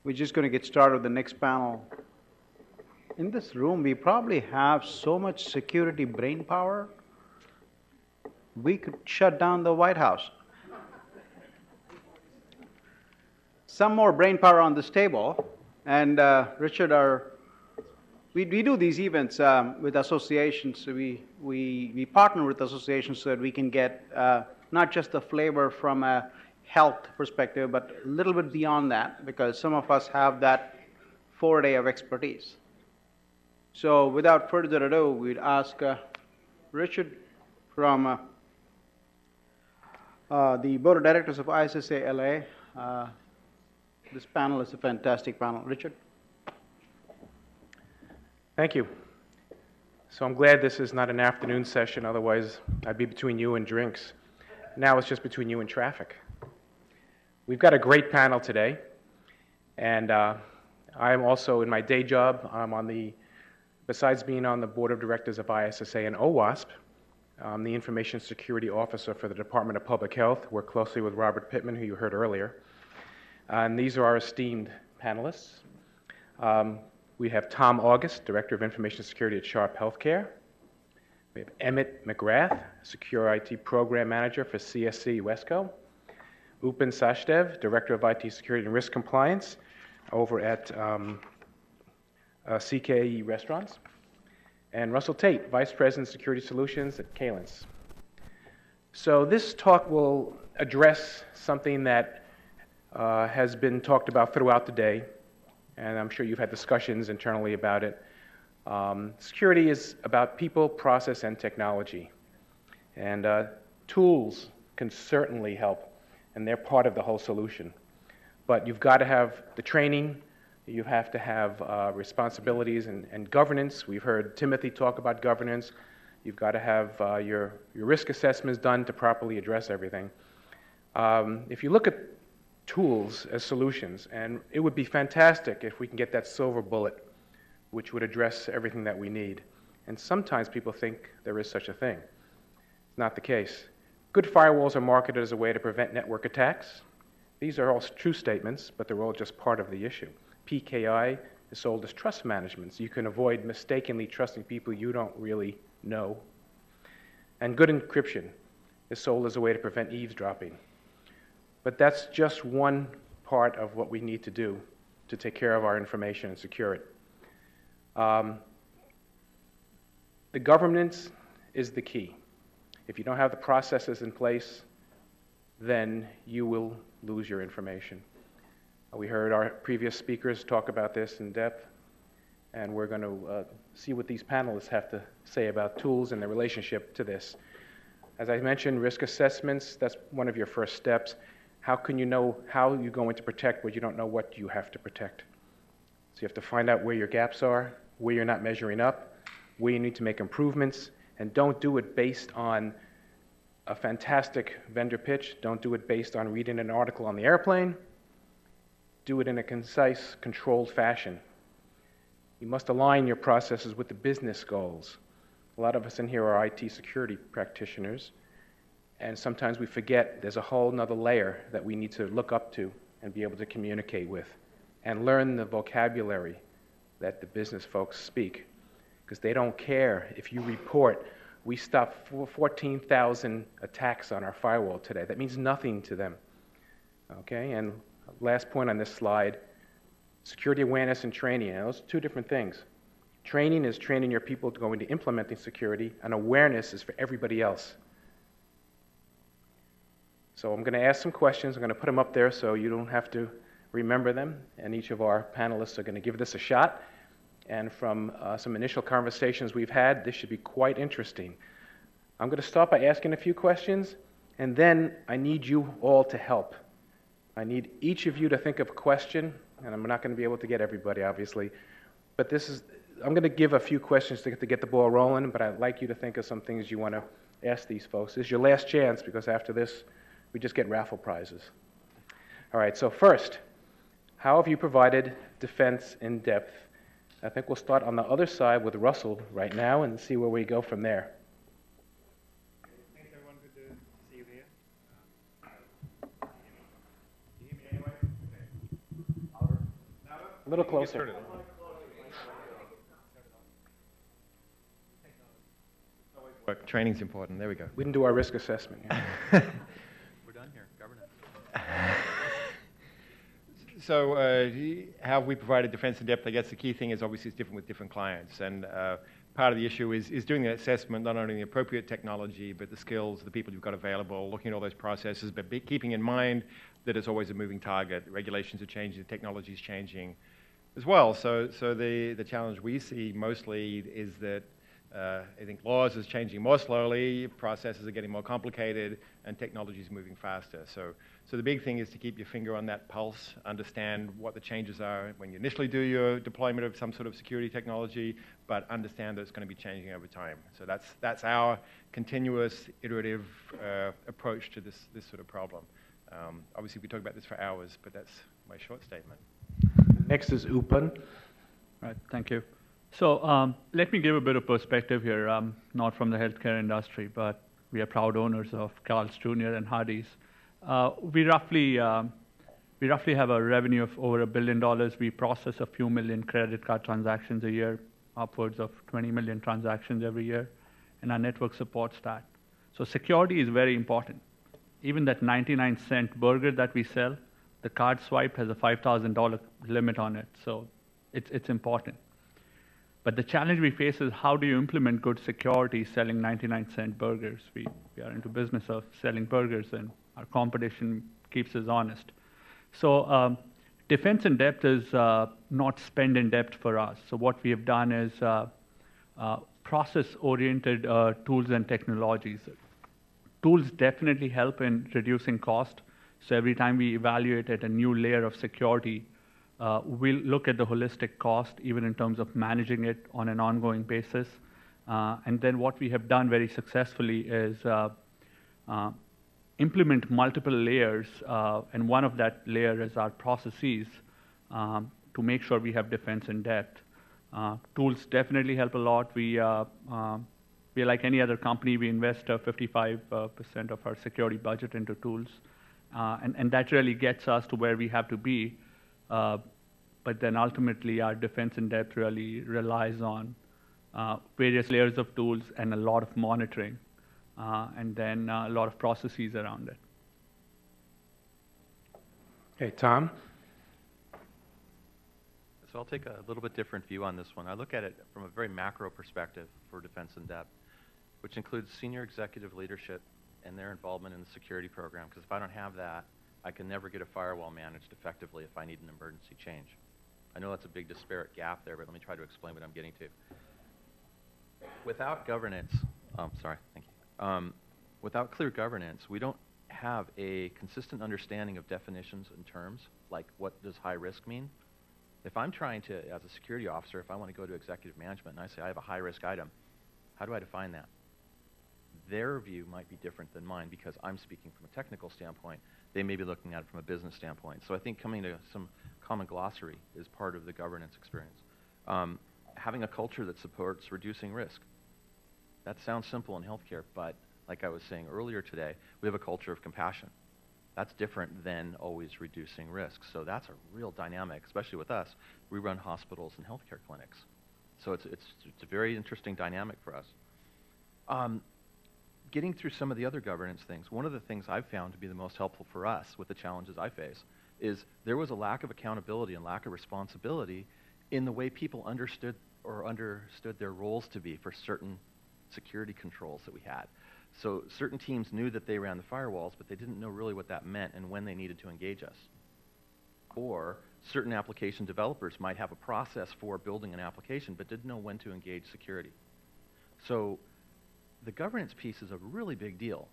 We're just going to get started with the next panel. In this room, we probably have so much security brain power, we could shut down the White House. Some more brain power on this table. And Richard, we do these events with associations. We partner with associations so that we can get not just the flavor from a health perspective, but a little bit beyond that, because some of us have that foreday of expertise. So without further ado, we'd ask Richard from the Board of Directors of ISSA LA. This panel is a fantastic panel. Richard? Thank you. So I'm glad this is not an afternoon session, otherwise I'd be between you and drinks. Now it's just between you and traffic. We've got a great panel today, and I'm also, in my day job, I'm on the, besides being on the Board of Directors of ISSA and OWASP, I'm the Information Security Officer for the Department of Public Health. Work closely with Robert Pittman, who you heard earlier. And these are our esteemed panelists. We have Tom August, Director of Information Security at Sharp Healthcare. We have Emmett McGrath, Secure IT Program Manager for CSC WESCO. Upen Sachdev, Director of IT Security and Risk Compliance over at CKE Restaurants. And Russell Tate, Vice President Security Solutions at Kalins. So this talk will address something that has been talked about throughout the day, and I'm sure you've had discussions internally about it. Security is about people, process, and technology. And tools can certainly help, and they're part of the whole solution. But you've got to have the training, you have to have responsibilities and governance. We've heard Timothy talk about governance. You've got to have your risk assessments done to properly address everything. If you look at tools as solutions, and it would be fantastic if we can get that silver bullet which would address everything that we need. And sometimes people think there is such a thing. It's not the case. Good firewalls are marketed as a way to prevent network attacks. These are all true statements, but they're all just part of the issue. PKI is sold as trust management, so you can avoid mistakenly trusting people you don't really know. And good encryption is sold as a way to prevent eavesdropping. But that's just one part of what we need to do to take care of our information and secure it. The governance is the key. If you don't have the processes in place, then you will lose your information. We heard our previous speakers talk about this in depth, and we're going to see what these panelists have to say about tools and their relationship to this. As I mentioned, risk assessments, that's one of your first steps. How can you know how you're going to protect when you don't know what you have to protect? So you have to find out where your gaps are, where you're not measuring up, where you need to make improvements, and don't do it based on a fantastic vendor pitch. Don't do it based on reading an article on the airplane. Do it in a concise, controlled fashion. You must align your processes with the business goals. A lot of us in here are IT security practitioners, and sometimes we forget there's a whole nother layer that we need to look up to and be able to communicate with and learn the vocabulary that the business folks speak, because they don't care if you report, we stopped 14,000 attacks on our firewall today. That means nothing to them. Okay, and last point on this slide, security awareness and training. And those are two different things. Training is training your people to go into implementing security, and awareness is for everybody else. So I'm going to ask some questions. I'm going to put them up there so you don't have to remember them, and each of our panelists are going to give this a shot. And from some initial conversations we've had, this should be quite interesting. I'm going to start by asking a few questions, and then I need you all to help. I need each of you to think of a question, and I'm not going to be able to get everybody, obviously, but this is, I'm going to give a few questions to get the ball rolling, but I'd like you to think of some things you want to ask these folks. This is your last chance, because after this, we just get raffle prizes. All right, so first, how have you provided defense in depth? I think we'll start on the other side with Russell right now and see where we go from there. Thanks, everyone. Good to see you here. Do you hear me anyway? Okay. Louder? little closer. Training's important. There we go. We didn't do our risk assessment yet. We're done here. Governance. So how we provided defense in depth, I guess the key thing is obviously it's different with different clients. And part of the issue is doing the assessment, not only the appropriate technology, but the skills, the people you've got available, looking at all those processes, but keeping in mind that it's always a moving target. Regulations are changing, technology is changing as well. So the challenge we see mostly is that I think laws is changing more slowly, processes are getting more complicated, and technology is moving faster. So the big thing is to keep your finger on that pulse, understand what the changes are when you initially do your deployment of some sort of security technology, but understand that it's going to be changing over time. So that's our continuous, iterative approach to this sort of problem. Obviously, we talk about this for hours, but that's my short statement. Next is Upen. Right, thank you. So let me give a bit of perspective here. I'm not from the healthcare industry, but we are proud owners of Carl's Jr. and Hardee's. We roughly have a revenue of over $1 billion. We process a few million credit card transactions a year, upwards of 20 million transactions every year, and our network supports that. So security is very important. Even that 99-cent burger that we sell, the card swipe has a $5,000 limit on it, so it's important. But the challenge we face is how do you implement good security selling 99-cent burgers? We are into business of selling burgers, and our competition keeps us honest. So defense in depth is not spend in depth for us. So what we have done is process-oriented tools and technologies. Tools definitely help in reducing cost. So every time we evaluate a new layer of security, we'll look at the holistic cost, even in terms of managing it on an ongoing basis. And then what we have done very successfully is implement multiple layers, and one of that layer is our processes to make sure we have defense in depth. Tools definitely help a lot. We are like any other company. We invest 55% of our security budget into tools, and that really gets us to where we have to be. But then ultimately, our defense in depth really relies on various layers of tools and a lot of monitoring, and then a lot of processes around it. Okay, Tom? So I'll take a little bit different view on this one. I look at it from a very macro perspective for defense in depth, which includes senior executive leadership and their involvement in the security program, because if I don't have that, I can never get a firewall managed effectively if I need an emergency change. I know that's a big disparate gap there, but let me try to explain what I'm getting to. Without governance, thank you. Without clear governance, we don't have a consistent understanding of definitions and terms, like what does high risk mean? If I'm trying to, as a security officer, if I want to go to executive management and I say I have a high risk item, how do I define that? Their view might be different than mine because I'm speaking from a technical standpoint. They may be looking at it from a business standpoint. So I think coming to some common glossary is part of the governance experience. Having a culture that supports reducing risk. That sounds simple in healthcare, but like I was saying earlier today, we have a culture of compassion. That's different than always reducing risk. So that's a real dynamic, especially with us. We run hospitals and healthcare clinics. So it's a very interesting dynamic for us. Getting through some of the other governance things, one of the things I've found to be the most helpful for us with the challenges I face is there was a lack of accountability and lack of responsibility in the way people understood their roles to be for certain security controls that we had. So certain teams knew that they ran the firewalls, but they didn't know really what that meant and when they needed to engage us. Or certain application developers might have a process for building an application, but didn't know when to engage security. So the governance piece is a really big deal.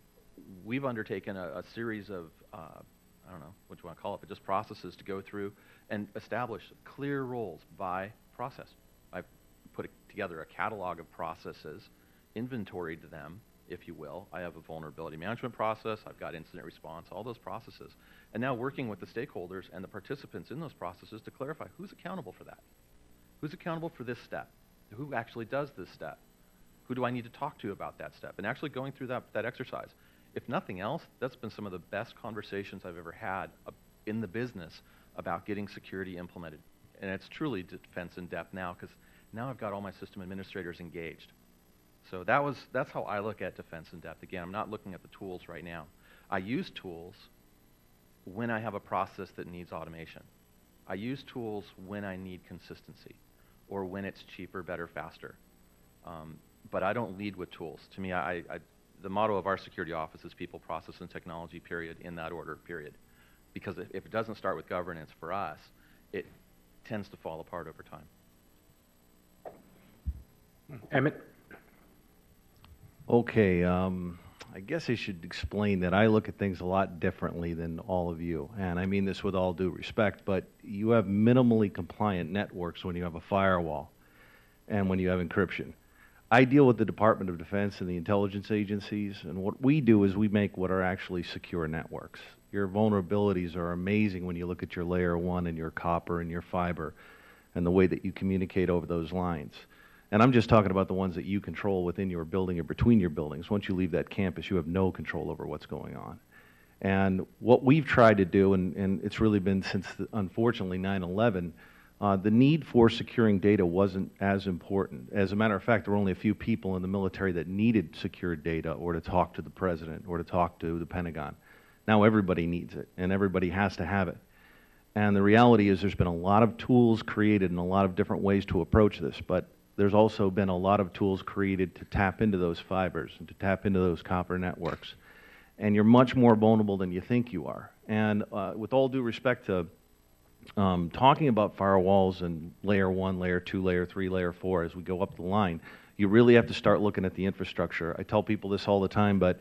We've undertaken a series of, I don't know what you want to call it, but just processes to go through and establish clear roles by process. I've put together a catalog of processes, inventoried them, if you will. I have a vulnerability management process, I've got incident response, all those processes. And now working with the stakeholders and the participants in those processes to clarify who's accountable for that. Who's accountable for this step? Who actually does this step? Who do I need to talk to about that step? And actually going through that exercise. If nothing else, that's been some of the best conversations I've ever had in the business about getting security implemented and it's truly defense in depth now, because now I've got all my system administrators engaged. So that's how I look at defense in depth. Again, I'm not looking at the tools right now. I use tools when I have a process that needs automation. I use tools when I need consistency, or when it's cheaper, better, faster. But I don't lead with tools. To me, the motto of our security office is people, process, and technology, period, in that order, period. Because if it doesn't start with governance for us, it tends to fall apart over time. Emmett? Okay, I guess I should explain that I look at things a lot differently than all of you. And I mean this with all due respect, but you have minimally compliant networks when you have a firewall and when you have encryption. I deal with the Department of Defense and the intelligence agencies, and what we do is we make what are actually secure networks. Your vulnerabilities are amazing when you look at your layer 1 and your copper and your fiber and the way that you communicate over those lines. And I'm just talking about the ones that you control within your building or between your buildings. Once you leave that campus, you have no control over what's going on. And what we've tried to do, and it's really been since, unfortunately, 9/11, the need for securing data wasn't as important. As a matter of fact, there were only a few people in the military that needed secured data or to talk to the president or to talk to the Pentagon. Now everybody needs it, and everybody has to have it. And the reality is there's been a lot of tools created and a lot of different ways to approach this, but there's also been a lot of tools created to tap into those fibers and to tap into those copper networks. And you're much more vulnerable than you think you are. And with all due respect to talking about firewalls and layer 1, layer 2, layer 3, layer 4 as we go up the line, you really have to start looking at the infrastructure. I tell people this all the time, but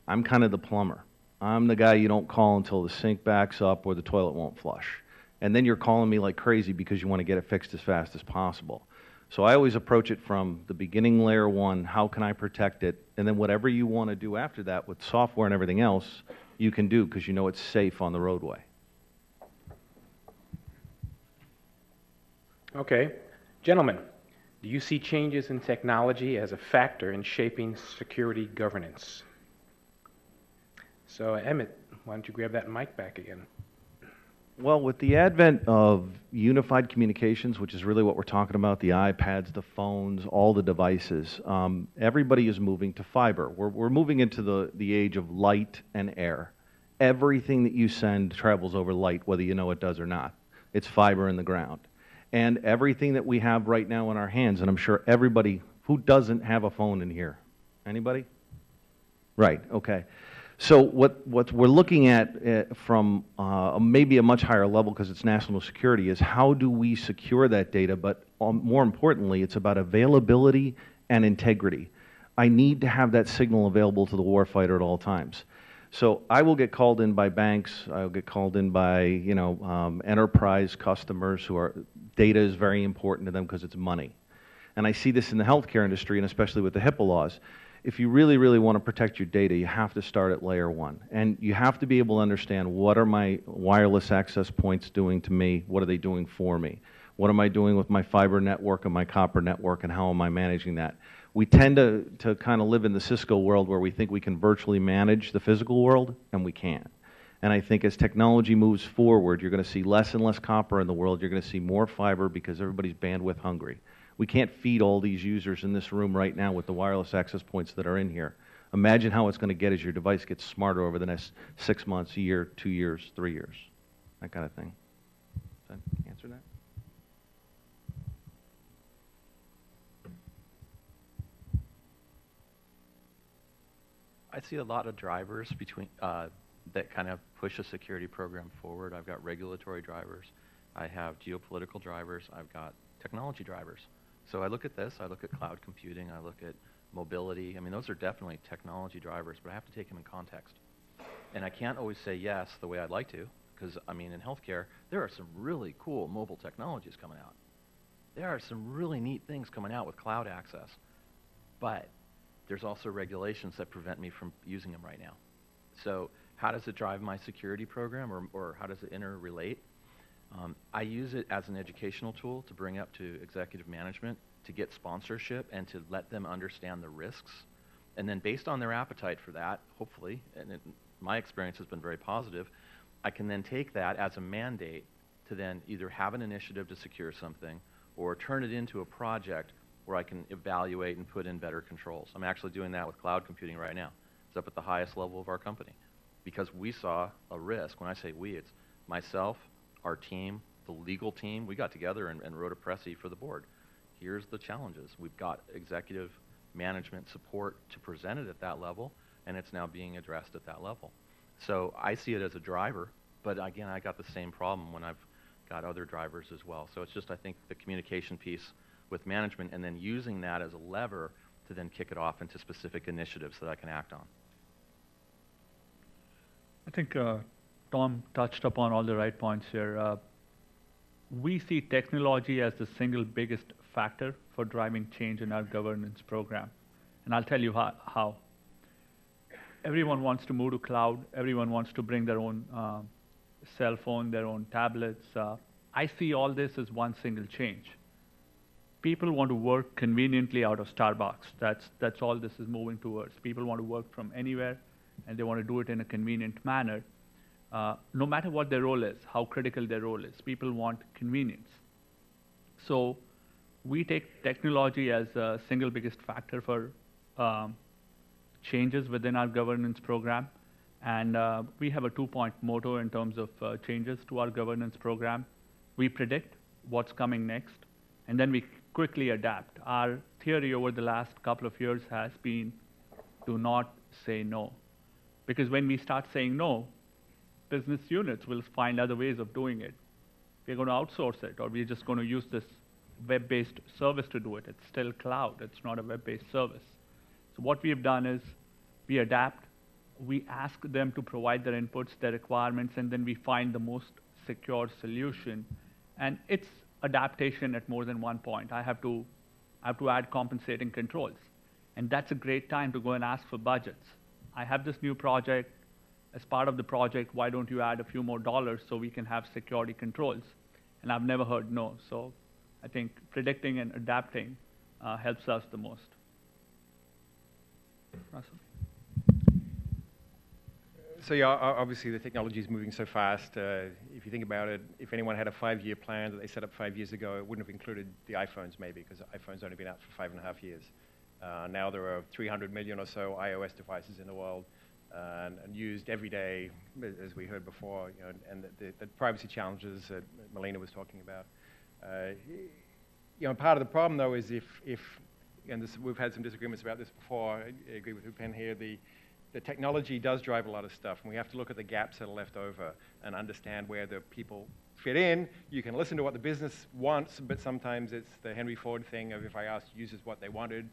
I'm kind of the plumber. I'm the guy you don't call until the sink backs up or the toilet won't flush. And then you're calling me like crazy because you want to get it fixed as fast as possible. So I always approach it from the beginning, layer 1, how can I protect it? And then whatever you want to do after that with software and everything else, you can do because you know it's safe on the roadway. Okay. Gentlemen, do you see changes in technology as a factor in shaping security governance? So, Emmett, why don't you grab that mic back again? Well, with the advent of unified communications, which is really what we're talking about, the iPads, the phones, all the devices, everybody is moving to fiber. We're moving into the age of light and air. Everything that you send travels over light, whether you know it does or not. It's fiber in the ground. And everything that we have right now in our hands, and I'm sure everybody, who doesn't have a phone in here? Anybody? Right, okay. So what we're looking at from maybe a much higher level, because it's national security, is how do we secure that data, but more importantly, it's about availability and integrity. I need to have that signal available to the warfighter at all times. So I will get called in by banks, I'll get called in by enterprise customers who are, data is very important to them because it's money. And I see this in the healthcare industry, and especially with the HIPAA laws. If you really, really want to protect your data, you have to start at layer 1. And you have to be able to understand, what are my wireless access points doing to me? What are they doing for me? What am I doing with my fiber network and my copper network, and how am I managing that? We tend to kind of live in the Cisco world where we think we can virtually manage the physical world, and we can't. And I think as technology moves forward, you're going to see less and less copper in the world. You're going to see more fiber because everybody's bandwidth hungry. We can't feed all these users in this room right now with the wireless access points that are in here. Imagine how it's going to get as your device gets smarter over the next 6 months, a year, 2 years, 3 years, that kind of thing. Does that answer that? I see a lot of drivers between that kind of push a security program forward. I've got regulatory drivers. I have geopolitical drivers. I've got technology drivers. So I look at this, I look at cloud computing, I look at mobility. I mean, those are definitely technology drivers, but I have to take them in context. And I can't always say yes the way I'd like to, because, I mean, in healthcare, there are some really cool mobile technologies coming out. There are some really neat things coming out with cloud access. But there's also regulations that prevent me from using them right now. So how does it drive my security program, or how does it interrelate? I use it as an educational tool to bring up to executive management, to get sponsorship and to let them understand the risks. And then based on their appetite for that, hopefully, and my experience has been very positive, I can then take that as a mandate to then either have an initiative to secure something or turn it into a project where I can evaluate and put in better controls. I'm actually doing that with cloud computing right now. It's up at the highest level of our company because we saw a risk. When I say we, it's myself, our team, the legal team. We got together and wrote a pressy for the board. Here's the challenges. We've got executive management support to present it at that level, and it's now being addressed at that level. So I see it as a driver, but again, I got the same problem when I've got other drivers as well. So it's just, I think, the communication piece with management and then using that as a lever to then kick it off into specific initiatives that I can act on. I think Tom touched upon all the right points here. We see technology as the single biggest factor for driving change in our governance program. And I'll tell you how. Everyone wants to move to cloud. Everyone wants to bring their own cell phone, their own tablets. I see all this as one single change. People want to work conveniently out of Starbucks. That's all this is moving towards. People want to work from anywhere, and they want to do it in a convenient manner. No matter what their role is, how critical their role is, people want convenience. So we take technology as a single biggest factor for changes within our governance program. And we have a 2-point motto in terms of changes to our governance program. We predict what's coming next, and then we quickly adapt. Our theory over the last couple of years has been do not say no. Because when we start saying no, business units will find other ways of doing it. We're going to outsource it, or we're just going to use this web-based service to do it. It's still cloud. It's not a web-based service. So what we have done is we adapt. We ask them to provide their inputs, their requirements, and then we find the most secure solution. And it's adaptation at more than one point. I have to add compensating controls. And that's a great time to go and ask for budgets. I have this new project. As part of the project, why don't you add a few more dollars so we can have security controls? And I've never heard no. So I think predicting and adapting helps us the most. Russell? So yeah, obviously the technology is moving so fast. If you think about it, if anyone had a 5-year plan that they set up 5 years ago, it wouldn't have included the iPhones maybe, because iPhone's only been out for 5.5 years. Now there are 300 million or so iOS devices in the world, and used every day, as we heard before, you know, and the privacy challenges that Melina was talking about. You know, part of the problem though is if and this, we've had some disagreements about this before. I agree with Upen here. The technology does drive a lot of stuff, and we have to look at the gaps that are left over and understand where the people fit in. You can listen to what the business wants, but sometimes it's the Henry Ford thing of if I ask users what they wanted,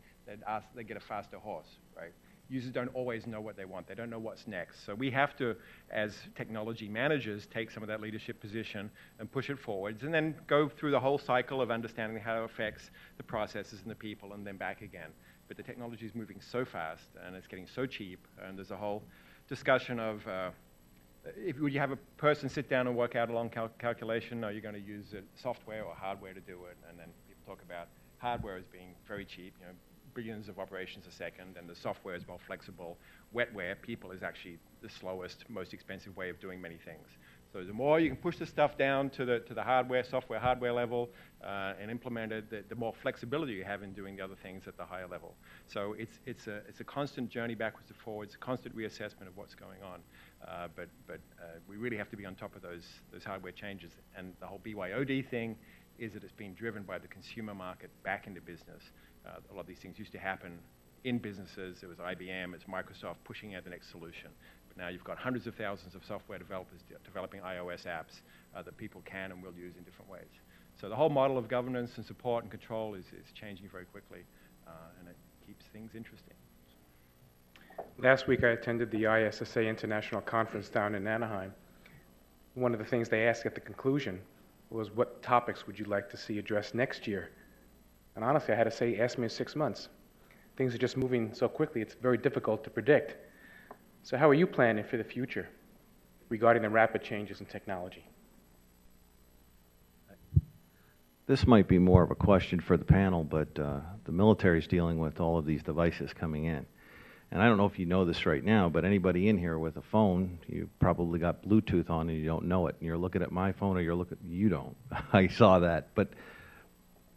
they get a faster horse, right? Users don't always know what they want. They don't know what's next. So we have to, as technology managers, take some of that leadership position and push it forwards, and then go through the whole cycle of understanding how it affects the processes and the people, and then back again. But the technology is moving so fast, and it's getting so cheap, and there's a whole discussion of would you have a person sit down and work out a long calculation, or are you going to use software or hardware to do it? And then people talk about hardware as being very cheap, you know, billions of operations a second, and the software is more flexible. Wetware, people, is actually the slowest, most expensive way of doing many things. So the more you can push the stuff down to the hardware, software, hardware level and implement it, the more flexibility you have in doing the other things at the higher level. So it's a constant journey backwards and forwards, a constant reassessment of what's going on. But we really have to be on top of those hardware changes. And the whole BYOD thing is that it's being driven by the consumer market back into business. A lot of these things used to happen in businesses. It was IBM, it's Microsoft pushing out the next solution. But now you've got hundreds of thousands of software developers developing iOS apps that people can and will use in different ways. So the whole model of governance and support and control is changing very quickly, and it keeps things interesting. Last week I attended the ISSA International Conference down in Anaheim. One of the things they asked at the conclusion was, what topics would you like to see addressed next year? And honestly, I had to say, ask me in 6 months. Things are just moving so quickly, it's very difficult to predict. So how are you planning for the future regarding the rapid changes in technology? This might be more of a question for the panel, but the military is dealing with all of these devices coming in. And I don't know if you know this right now, but anybody in here with a phone, you probably got Bluetooth on and you don't know it. And you're looking at my phone or you're looking, you don't. I saw that. But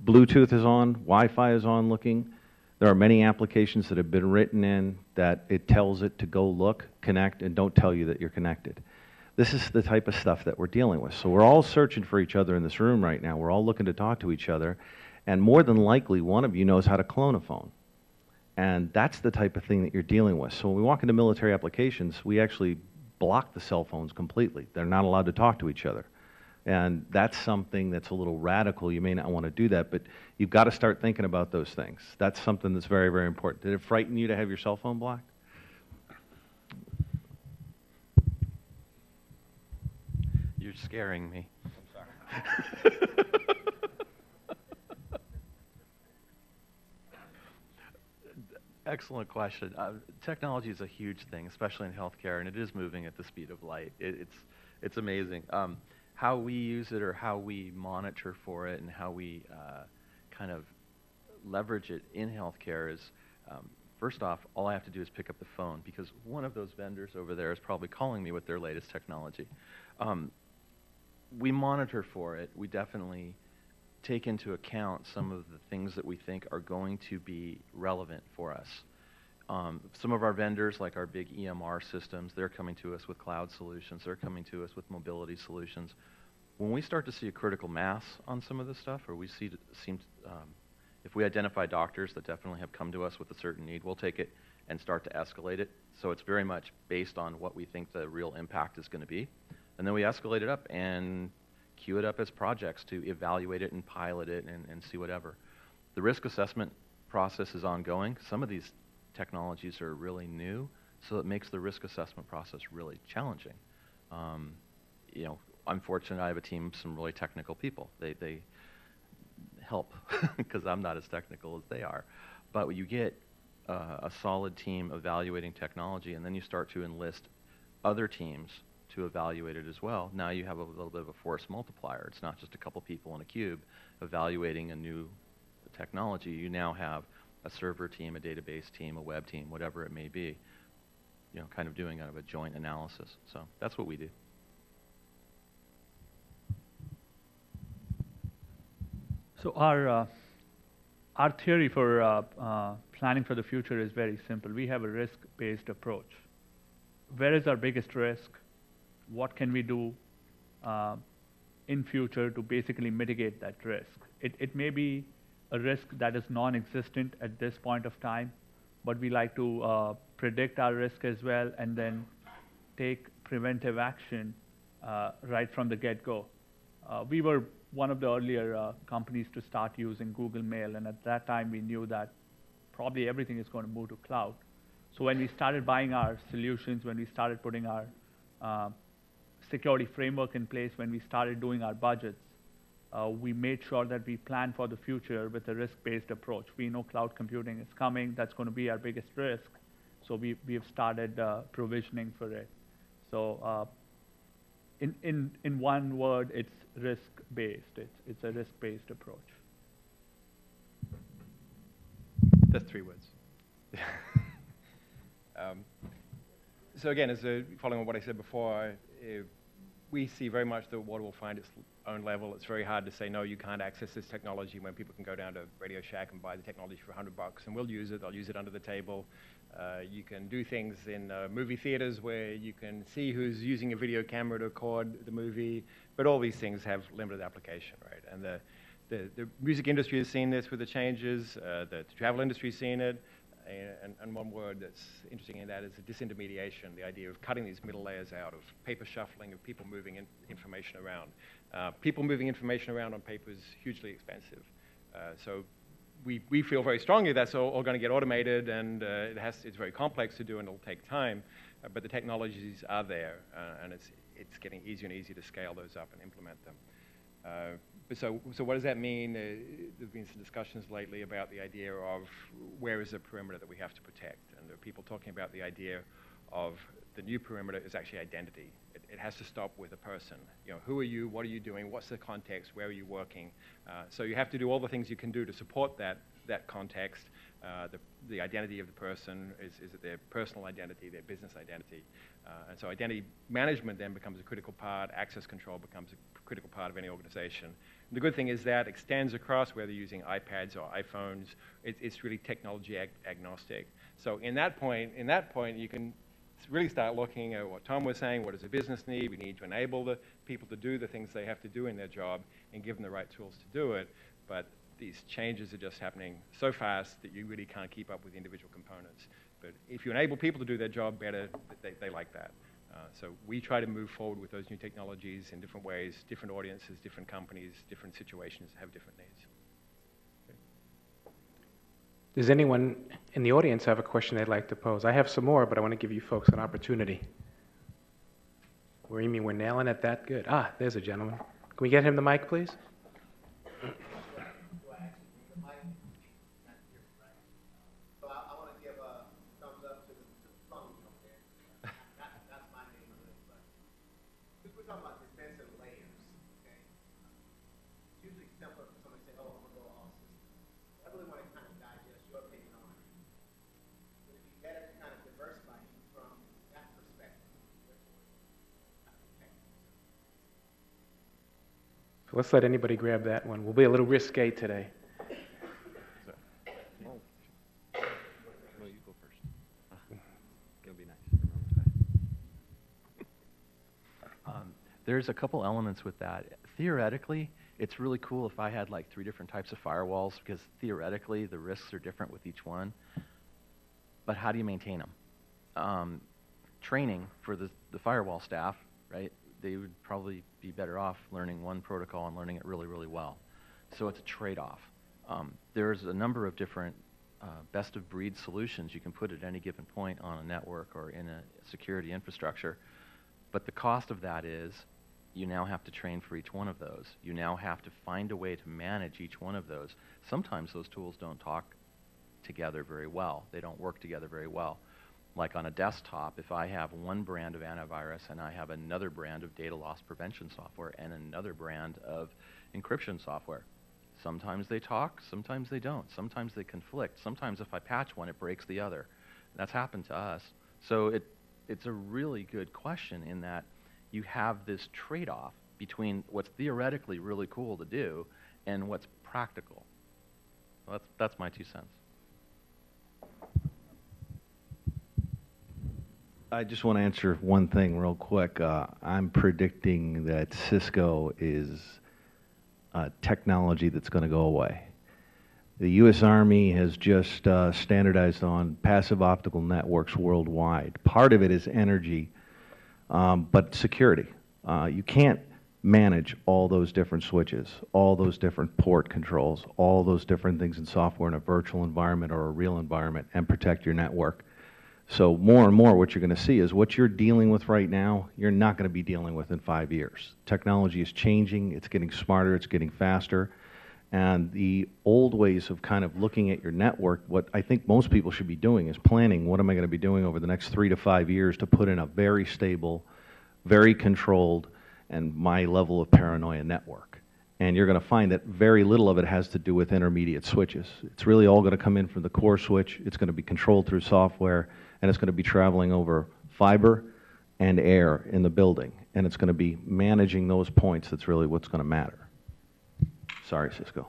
Bluetooth is on, Wi-Fi is on looking. There are many applications that have been written in that it tells it to go look, connect, and don't tell you that you're connected. This is the type of stuff that we're dealing with. So we're all searching for each other in this room right now. We're all looking to talk to each other. And more than likely, one of you knows how to clone a phone. And that's the type of thing that you're dealing with. So when we walk into military applications, we actually block the cell phones completely. They're not allowed to talk to each other. And that's something that's a little radical. You may not want to do that, but you've got to start thinking about those things. That's something that's very, very important. Did it frighten you to have your cell phone blocked? You're scaring me. I'm sorry. Excellent question. Technology is a huge thing, especially in healthcare, and it is moving at the speed of light. It's amazing. How we use it or how we monitor for it and how we kind of leverage it in healthcare is, first off, all I have to do is pick up the phone because one of those vendors over there is probably calling me with their latest technology. We monitor for it. We definitely take into account some of the things that we think are going to be relevant for us. Some of our vendors, like our big EMR systems, they're coming to us with cloud solutions. They're coming to us with mobility solutions. When we start to see a critical mass on some of this stuff, or we see, if we identify doctors that definitely have come to us with a certain need, we'll take it and start to escalate it. So it's very much based on what we think the real impact is going to be. And then we escalate it up and queue it up as projects to evaluate it and pilot it and see whatever. The risk assessment process is ongoing. Some of these technologies are really new, so it makes the risk assessment process really challenging. You know, I'm fortunate I have a team of some really technical people. They help because I'm not as technical as they are. But you get a solid team evaluating technology, and then you start to enlist other teams to evaluate it as well. Now you have a little bit of a force multiplier. It's not just a couple people in a cube evaluating a new technology. You now have a server team, a database team, a web team, whatever it may be, you know, kind of doing kind of a joint analysis. So that's what we do. So our theory for planning for the future is very simple. We have a risk-based approach. Where is our biggest risk? What can we do in future to basically mitigate that risk? It may be a risk that is non-existent at this point of time, but we like to predict our risk as well and then take preventive action right from the get-go. We were one of the earlier companies to start using Google Mail, and at that time we knew that probably everything is going to move to cloud. So when we started buying our solutions, when we started putting our security framework in place, when we started doing our budgets, we made sure that we plan for the future with a risk-based approach. We know cloud computing is coming. That's going to be our biggest risk. So we have started provisioning for it. So in one word, it's risk-based. It's a risk-based approach. That's 3 words. So again, following on what I said before, we see very much that water will find its own level. It's very hard to say, no, you can't access this technology when people can go down to Radio Shack and buy the technology for $100 and we'll use it. They'll use it under the table. You can do things in movie theaters where you can see who's using a video camera to record the movie, but all these things have limited application, right? And the music industry has seen this with the changes. The travel industry has seen it. And one word that's interesting in that is disintermediation, the idea of cutting these middle layers out, of paper shuffling, of people moving information around. People moving information around on paper is hugely expensive. So we feel very strongly that's all going to get automated, and it's very complex to do and it'll take time, but the technologies are there, and it's getting easier and easier to scale those up and implement them. So what does that mean? There's been some discussions lately about the idea of where is the perimeter that we have to protect, and there are people talking about the idea of the new perimeter is actually identity. It has to stop with a person. You know, who are you? What are you doing? What's the context? Where are you working? So you have to do all the things you can do to support that context, the identity of the person, is it their personal identity, their business identity? And so identity management then becomes a critical part, access control becomes a critical part of any organization. And the good thing is that extends across whether you're using iPads or iPhones. It's really technology agnostic. So in that point, you can really start looking at what Tom was saying, what does a business need? We need to enable the people to do the things they have to do in their job and give them the right tools to do it. But these changes are just happening so fast that you really can't keep up with individual components. But if you enable people to do their job better, they like that. So we try to move forward with those new technologies in different ways. Different audiences, different companies, different situations have different needs. Does anyone in the audience have a question they'd like to pose? I have some more, but I want to give you folks an opportunity. Where you mean we're nailing it that good? Ah, there's a gentleman. Can we get him the mic, please? So let's let anybody grab that one. We'll be a little risque today. There's a couple elements with that. Theoretically, it's really cool if I had like 3 different types of firewalls, because theoretically the risks are different with each one. But how do you maintain them? Training for the firewall staff, right? They would probably be better off learning one protocol and learning it really, really well. So it's a trade-off. There's a number of different best-of-breed solutions you can put at any given point on a network or in a security infrastructure. But the cost of that is you now have to train for each one of those. You now have to find a way to manage each one of those. Sometimes those tools don't talk together very well. They don't work together very well. Like on a desktop, if I have one brand of antivirus and I have another brand of data loss prevention software and another brand of encryption software, sometimes they talk, sometimes they don't. Sometimes they conflict. Sometimes if I patch one, it breaks the other. That's happened to us. So it's a really good question in that you have this trade-off between what's theoretically really cool to do and what's practical. Well, that's my 2 cents. I just want to answer one thing real quick. I'm predicting that Cisco is technology that's going to go away. The U.S. Army has just standardized on passive optical networks worldwide. Part of it is energy, but security. You can't manage all those different switches, all those different port controls, all those different things in software in a virtual environment or a real environment and protect your network. So more and more what you're going to see is what you're dealing with right now, you're not going to be dealing with in 5 years. Technology is changing, it's getting smarter, it's getting faster. And the old ways of kind of looking at your network, what I think most people should be doing is planning what am I going to be doing over the next 3 to 5 years to put in a very stable, very controlled, and my level of paranoia network. And you're going to find that very little of it has to do with intermediate switches. It's really all going to come in from the core switch. It's going to be controlled through software, and it's going to be traveling over fiber and air in the building. And it's going to be managing those points that's really what's going to matter. Sorry, Cisco.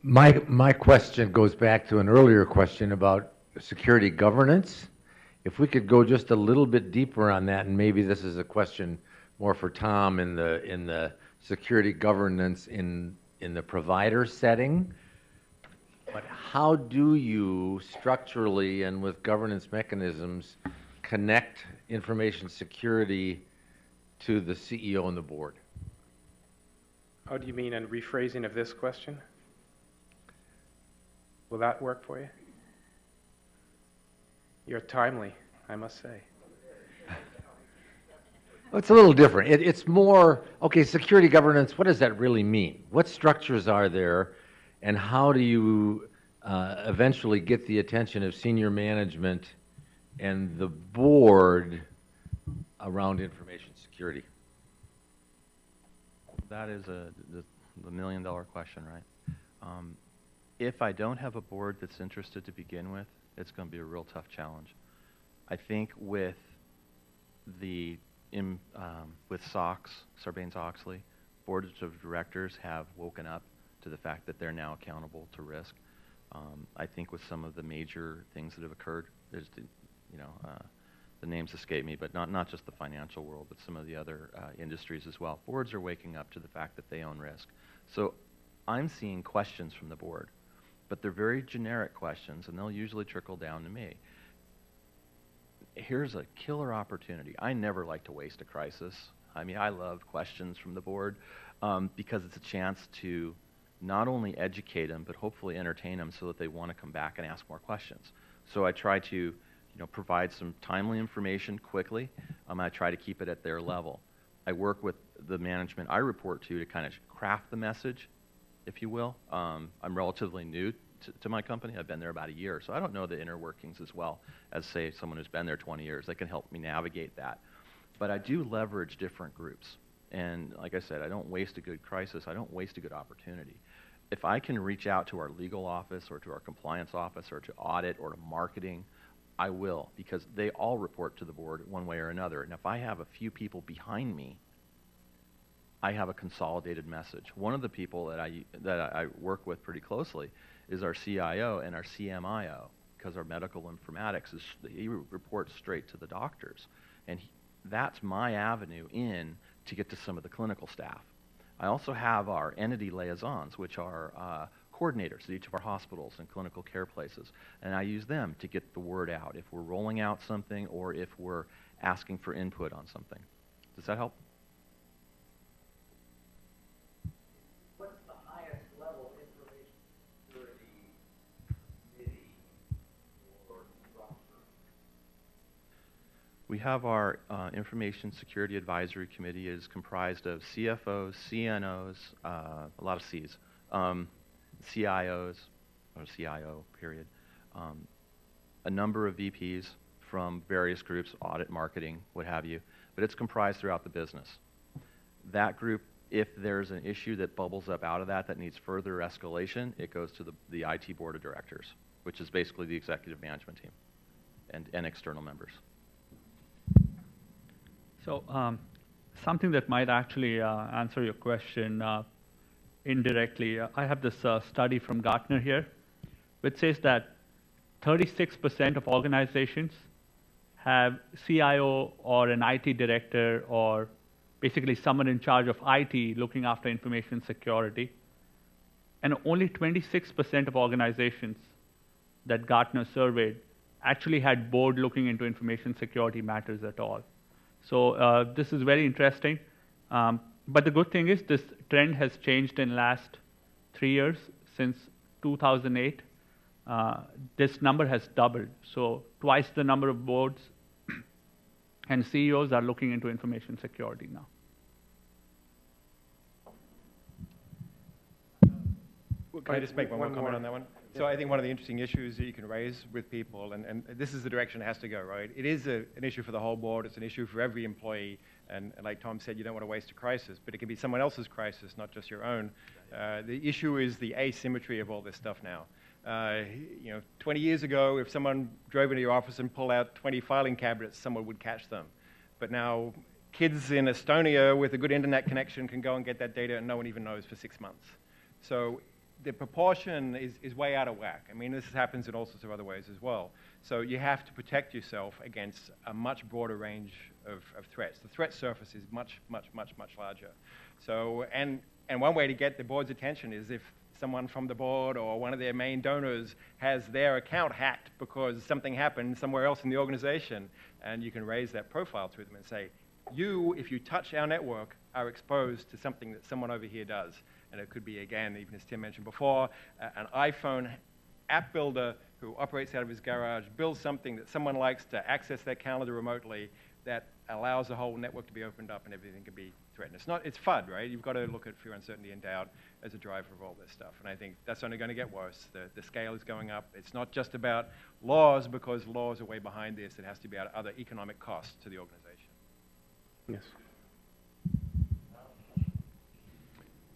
My question goes back to an earlier question about security governance. If we could go just a little bit deeper on that, and maybe this is a question more for Tom in the security governance in the provider setting. But how do you structurally and with governance mechanisms connect information security to the CEO and the board? Oh, do you mean in rephrasing of this question? Will that work for you? You're timely, I must say. It's a little different. It's more, okay, security governance, what does that really mean? What structures are there, and how do you eventually get the attention of senior management and the board around information security? That is the million-dollar question, right? If I don't have a board that's interested to begin with, it's going to be a real tough challenge. I think with SOX, Sarbanes-Oxley, boards of directors have woken up to the fact that they're now accountable to risk. I think with some of the major things that have occurred, there's the names escape me, but not just the financial world, but some of the other industries as well. Boards are waking up to the fact that they own risk. So I'm seeing questions from the board, but they're very generic questions, and they'll usually trickle down to me. Here's a killer opportunity. I never like to waste a crisis. I mean, I love questions from the board because it's a chance to not only educate them, but hopefully entertain them so that they want to come back and ask more questions. So I try to provide some timely information quickly. I try to keep it at their level. I work with the management I report to kind of craft the message, if you will. I'm relatively new to my company. I've been there about a year, so I don't know the inner workings as well as, say, someone who's been there 20 years. They can help me navigate that. But I do leverage different groups. And like I said, I don't waste a good crisis. I don't waste a good opportunity. If I can reach out to our legal office or to our compliance office or to audit or to marketing, I will, because they all report to the board one way or another. And if I have a few people behind me, I have a consolidated message. One of the people that I work with pretty closely is our CIO and our CMIO, because our medical informatics he reports straight to the doctors. And that's my avenue in to get to some of the clinical staff. I also have our entity liaisons, which are coordinators at each of our hospitals and clinical care places, and I use them to get the word out if we're rolling out something or if we're asking for input on something. Does that help? What's the highest level information security committee or structure? We have our Information Security Advisory Committee. It is comprised of CFOs, CNOs, a lot of Cs, CIOs, or CIO, period, a number of VPs from various groups, audit, marketing, what have you, but it's comprised throughout the business. That group, if there's an issue that bubbles up out of that needs further escalation, it goes to the IT board of directors, which is basically the executive management team and external members. So something that might actually answer your question indirectly, I have this study from Gartner here, which says that 36% of organizations have CIO or an IT director or basically someone in charge of IT looking after information security. And only 26% of organizations that Gartner surveyed actually had board looking into information security matters at all. So this is very interesting. But the good thing is this trend has changed in the last 3 years. Since 2008, this number has doubled. So twice the number of boards and CEOs are looking into information security now. Can I just make one more comment on that one? So I think one of the interesting issues that you can raise with people, and this is the direction it has to go, right? It is an issue for the whole board. It's an issue for every employee. And like Tom said, you don't want to waste a crisis, but it can be someone else's crisis, not just your own. The issue is the asymmetry of all this stuff now. 20 years ago, if someone drove into your office and pulled out 20 filing cabinets, someone would catch them. But now kids in Estonia with a good internet connection can go and get that data and no one even knows for 6 months. So the proportion is way out of whack. I mean, this happens in all sorts of other ways as well. So you have to protect yourself against a much broader range of threats. The threat surface is much, much, much, much larger. So, and one way to get the board's attention is if someone from the board or one of their main donors has their account hacked because something happened somewhere else in the organization, and you can raise that profile to them and say, if you touch our network, are exposed to something that someone over here does. And it could be, again, even as Tim mentioned before, an iPhone app builder who operates out of his garage builds something that someone likes to access their calendar remotely that allows the whole network to be opened up and everything can be threatened. It's FUD, right? You've got to look at fear, uncertainty, and doubt as a driver of all this stuff. And I think that's only going to get worse. The scale is going up. It's not just about laws, because laws are way behind this. It has to be about other economic costs to the organization. Yes.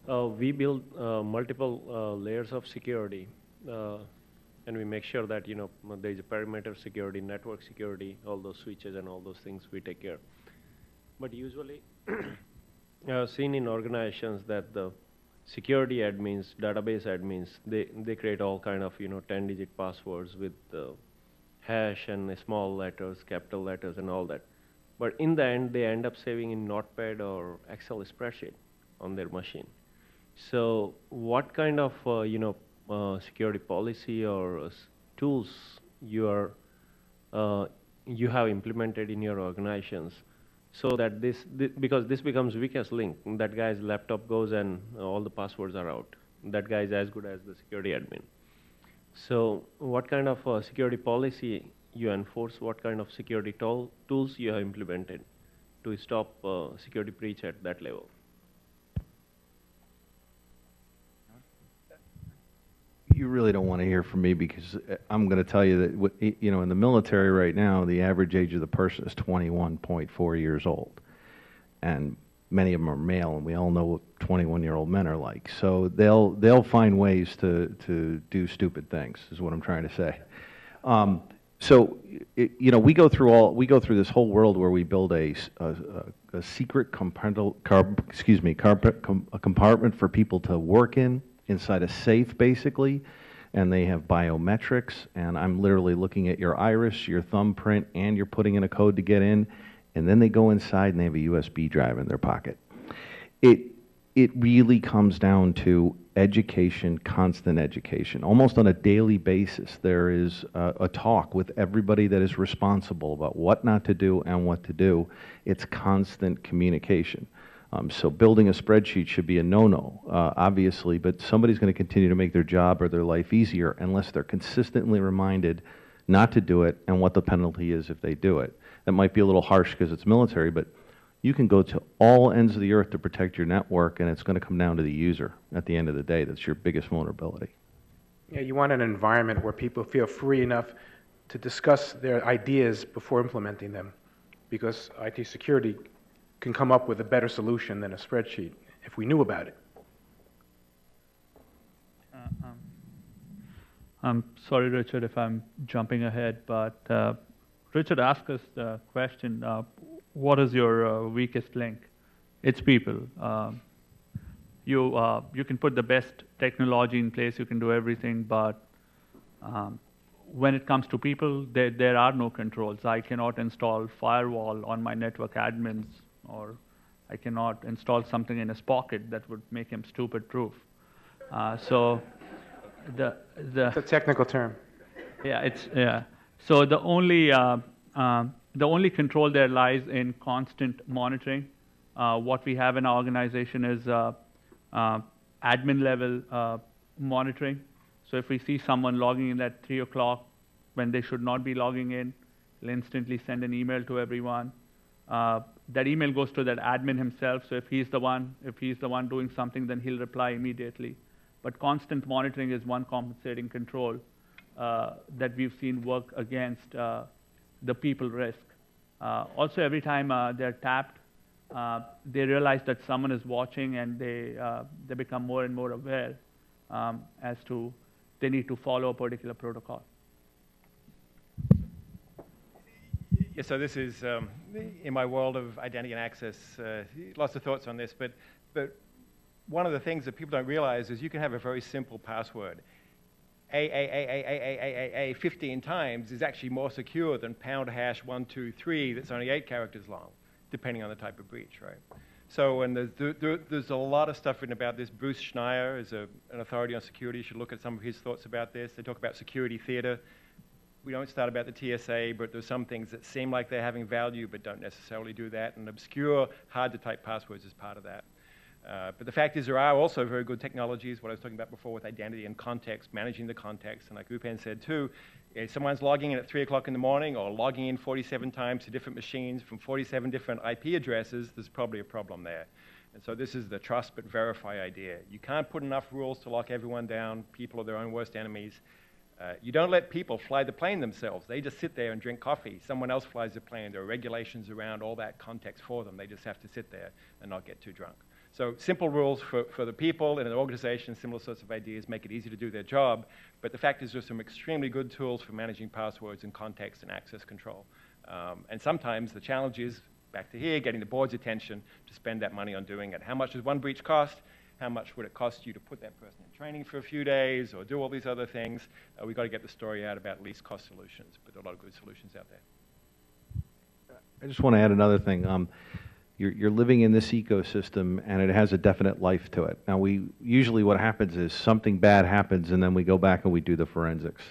We build multiple layers of security, and we make sure that there is a perimeter security, network security, all those switches and all those things we take care. But usually, I've seen in organizations that the security admins, database admins, they create all kind of 10-digit passwords with hash and small letters, capital letters, and all that. But in the end, they end up saving in Notepad or Excel spreadsheet on their machine. So, what kind of security policy or tools you have implemented in your organizations, so that because this becomes weakest link. That guy's laptop goes and all the passwords are out. That guy is as good as the security admin. So what kind of security policy you enforce, what kind of security tools you have implemented to stop security breach at that level? You really don't want to hear from me because I'm going to tell you that, in the military right now, the average age of the person is 21.4 years old. And many of them are male, and we all know what 21-year-old men are like. So they'll find ways to do stupid things, is what I'm trying to say. We go through this whole world where we build a secret compartment for people to work in, inside a safe, basically, and they have biometrics, and I'm literally looking at your iris, your thumbprint, and you're putting in a code to get in, and then they go inside and they have a USB drive in their pocket. It really comes down to education, constant education. Almost on a daily basis, there is a talk with everybody that is responsible about what not to do and what to do. It's constant communication. So building a spreadsheet should be a no-no, obviously, but somebody's going to continue to make their job or their life easier unless they're consistently reminded not to do it and what the penalty is if they do it. That might be a little harsh because it's military, but you can go to all ends of the earth to protect your network, and it's going to come down to the user at the end of the day. That's your biggest vulnerability. Yeah, you want an environment where people feel free enough to discuss their ideas before implementing them, because IT security can come up with a better solution than a spreadsheet if we knew about it. I'm sorry, Richard, if I'm jumping ahead, but Richard asked us the question, what is your weakest link? It's people. You can put the best technology in place, you can do everything, but when it comes to people, there are no controls. I cannot install firewall on my network admins, or I cannot install something in his pocket that would make him stupid-proof. So it's a technical term. Yeah, So the only control there lies in constant monitoring. What we have in our organization is admin level monitoring. So if we see someone logging in at 3 o'clock when they should not be logging in, we'll instantly send an email to everyone. That email goes to that admin himself. So if he's the one doing something, then he'll reply immediately. But constant monitoring is one compensating control that we've seen work against the people risk. Also, every time they're tapped, they realize that someone is watching, and they become more and more aware as to they need to follow a particular protocol. Yeah, so this is, in my world of identity and access, lots of thoughts on this, but one of the things that people don't realize is you can have a very simple password. A 15 times is actually more secure than #123 that's only 8 characters long, depending on the type of breach, right? So, and there's a lot of stuff written about this. Bruce Schneier is an authority on security. You should look at some of his thoughts about this. They talk about security theater. We don't start about the TSA, but there's some things that seem like they're having value but don't necessarily do that, and obscure, hard-to-type passwords is part of that. But the fact is there are also very good technologies, what I was talking about before with identity and context, managing the context, and like Upen said too, if someone's logging in at 3 o'clock in the morning or logging in 47 times to different machines from 47 different IP addresses, there's probably a problem there. And so this is the trust but verify idea. You can't put enough rules to lock everyone down. People are their own worst enemies. You don't let people fly the plane themselves. They just sit there and drink coffee. Someone else flies the plane. There are regulations around all that context for them. They just have to sit there and not get too drunk. So simple rules for the people in an organization, similar sorts of ideas, make it easy to do their job. But the fact is there's some extremely good tools for managing passwords and context and access control. And sometimes the challenge is, back to here, getting the board's attention to spend that money on doing it. How much does one breach cost? How much would it cost you to put that person in training for a few days or do all these other things? We've got to get the story out about least cost solutions, but there are a lot of good solutions out there. I just want to add another thing. You're living in this ecosystem, and it has a definite life to it. Now, usually what happens is something bad happens, and then we go back and we do the forensics.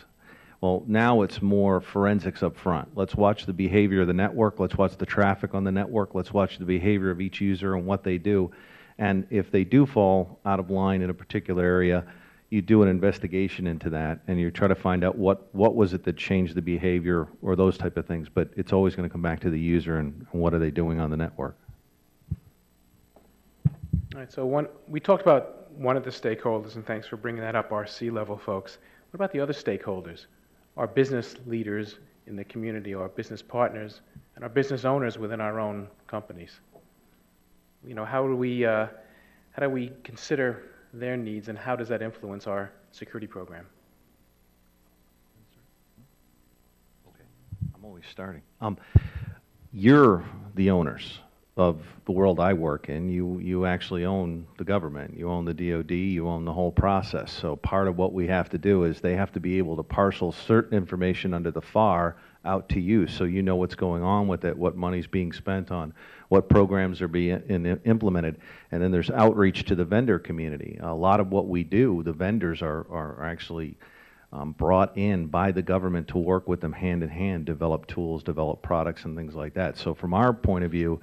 Well, now it's more forensics up front. Let's watch the behavior of the network. Let's watch the traffic on the network. Let's watch the behavior of each user and what they do. And if they do fall out of line in a particular area, you do an investigation into that, and you try to find out what was it that changed the behavior or those type of things. But it's always going to come back to the user and what are they doing on the network. All right, so we talked about one of the stakeholders, and thanks for bringing that up, our C-level folks. What about the other stakeholders? Our business leaders in the community, our business partners, and our business owners within our own companies. You know, how do we consider their needs, and how does that influence our security program? Okay, I'm always starting. You're the owners of the world I work in. You actually own the government. You own the DoD. You own the whole process. So part of what we have to do is they have to be able to parcel certain information under the FAR out to you, so you know what's going on with it, what money's being spent on, what programs are being implemented, and then there's outreach to the vendor community. A lot of what we do, the vendors are actually brought in by the government to work with them hand in hand, develop tools, develop products, and things like that. So from our point of view,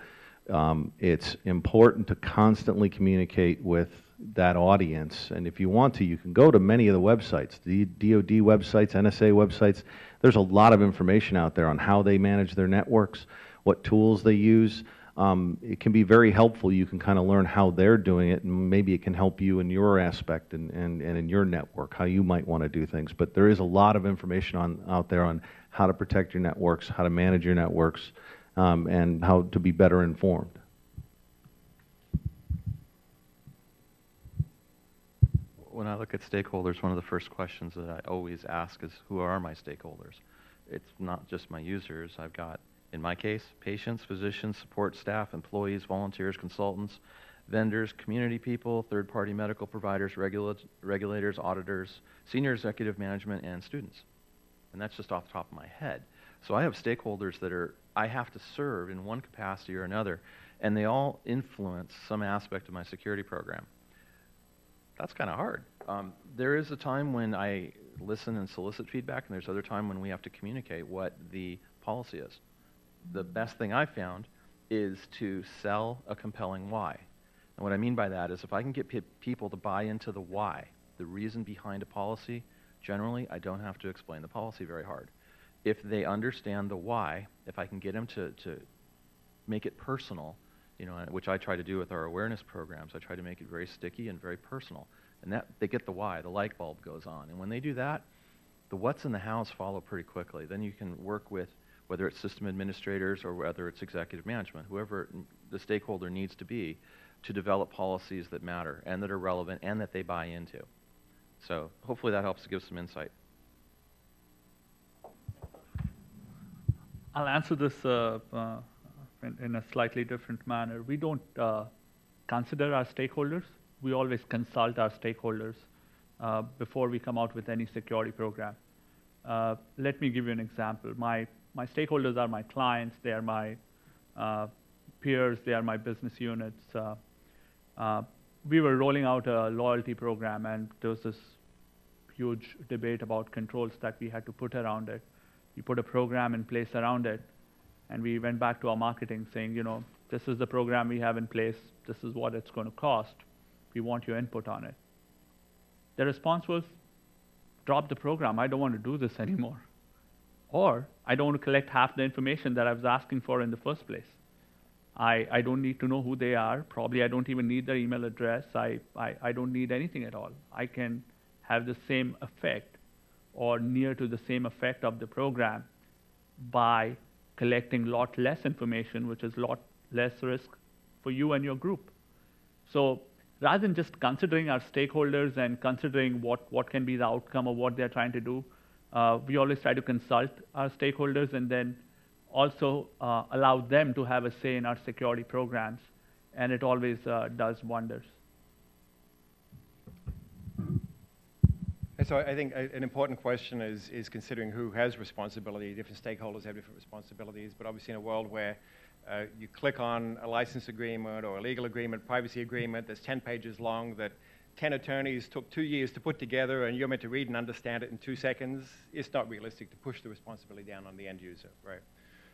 it's important to constantly communicate with that audience, and if you want to, you can go to many of the websites, the DoD websites, NSA websites. There's a lot of information out there on how they manage their networks, what tools they use. It can be very helpful. You can kind of learn how they're doing it, and maybe it can help you in your aspect and in your network, how you might want to do things. But there is a lot of information out there on how to protect your networks, how to manage your networks, and how to be better informed. When I look at stakeholders, one of the first questions that I always ask is, who are my stakeholders? It's not just my users. I've got, in my case, patients, physicians, support staff, employees, volunteers, consultants, vendors, community people, third-party medical providers, regulators, auditors, senior executive management, and students. And that's just off the top of my head. So I have stakeholders that I have to serve in one capacity or another, and they all influence some aspect of my security program. That's kind of hard. There is a time when I listen and solicit feedback, and there's other time when we have to communicate what the policy is. The best thing I found is to sell a compelling why. And what I mean by that is if I can get people to buy into the why, the reason behind a policy, generally I don't have to explain the policy very hard. If they understand the why, if I can get them to make it personal, you know, which I try to do with our awareness programs, I try to make it very sticky and very personal. And that they get the why, the light bulb goes on. And when they do that, the what's in the hows follow pretty quickly. Then you can work with whether it's system administrators or whether it's executive management, whoever the stakeholder needs to be, to develop policies that matter and that are relevant and that they buy into. So hopefully that helps to give some insight. I'll answer this in a slightly different manner. We don't consider our stakeholders. We always consult our stakeholders before we come out with any security program. Let me give you an example. My stakeholders are my clients. They are my peers. They are my business units. We were rolling out a loyalty program, and there was this huge debate about controls that we had to put around it. We put a program in place around it, and we went back to our marketing saying, you know, this is the program we have in place. This is what it's going to cost. We want your input on it. The response was, drop the program. I don't want to do this anymore. Or I don't want to collect half the information that I was asking for in the first place. I don't need to know who they are. Probably I don't even need their email address. I don't need anything at all. I can have the same effect or near to the same effect of the program by collecting a lot less information, which is a lot less risk for you and your group. So rather than just considering our stakeholders and considering what can be the outcome of what they're trying to do, we always try to consult our stakeholders and then also allow them to have a say in our security programs, and it always does wonders. And so I think an important question is considering who has responsibility. Different stakeholders have different responsibilities, but obviously in a world where you click on a license agreement or a legal agreement, privacy agreement that's 10 pages long that 10 attorneys took 2 years to put together and you're meant to read and understand it in 2 seconds, it's not realistic to push the responsibility down on the end user, right?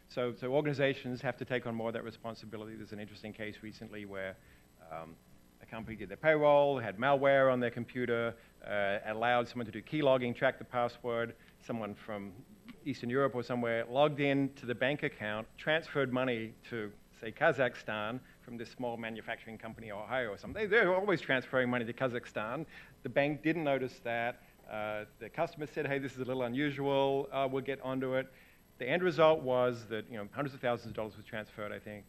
So organizations have to take on more of that responsibility. There's an interesting case recently where a company did their payroll, had malware on their computer, allowed someone to do key logging, track the password. Someone from Eastern Europe or somewhere logged in to the bank account, transferred money to, say, Kazakhstan from this small manufacturing company, Ohio or something. They're always transferring money to Kazakhstan. The bank didn't notice that. The customer said, hey, this is a little unusual. We'll get onto it. The end result was that hundreds of thousands of dollars was transferred, I think.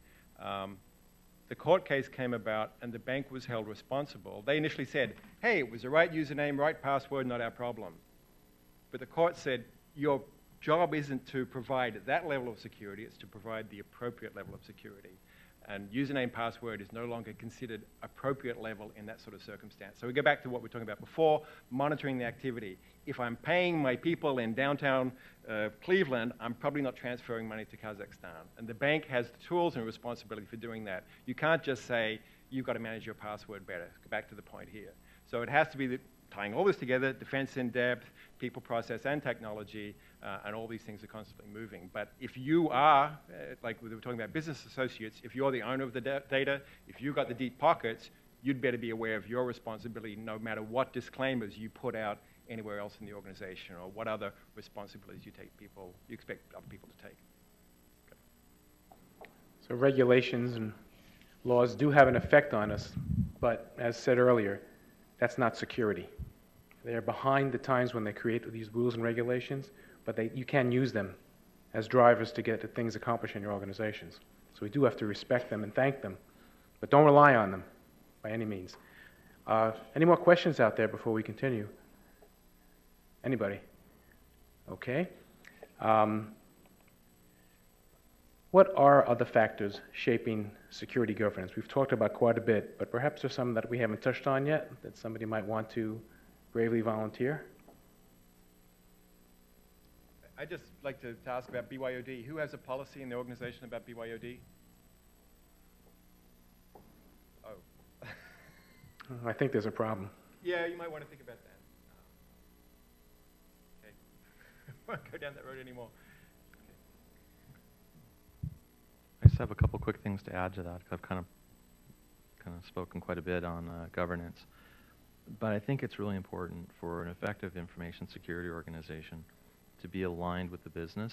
The court case came about and the bank was held responsible. They initially said, hey, it was the right username, right password, not our problem. But the court said, your job isn't to provide that level of security, it's to provide the appropriate level of security. And username password is no longer considered appropriate level in that sort of circumstance. So we go back to what we were talking about before, monitoring the activity. If I'm paying my people in downtown Cleveland, I'm probably not transferring money to Kazakhstan. And the bank has the tools and responsibility for doing that. You can't just say, you've got to manage your password better. Go back to the point here. So it has to be tying all this together, defense in depth, people, process, and technology, and all these things are constantly moving. But if you are, like we were talking about business associates, if you're the owner of the data, if you've got the deep pockets, you'd better be aware of your responsibility no matter what disclaimers you put out anywhere else in the organization or what other responsibilities you expect other people to take. Okay. So regulations and laws do have an effect on us, but as said earlier, that's not security. They're behind the times when they create these rules and regulations, but you can use them as drivers to get the things accomplished in your organizations. So we do have to respect them and thank them, but don't rely on them by any means. Any more questions out there before we continue? Anybody? Okay. What are other factors shaping security governance? We've talked about quite a bit, but perhaps there's some that we haven't touched on yet that somebody might want to bravely volunteer. I'd just like to ask about BYOD. Who has a policy in the organization about BYOD? Oh. I think there's a problem. Yeah, you might want to think about that. Okay. I won't go down that road anymore. I just have a couple quick things to add to that. I've kind of spoken quite a bit on governance. But I think it's really important for an effective information security organization to be aligned with the business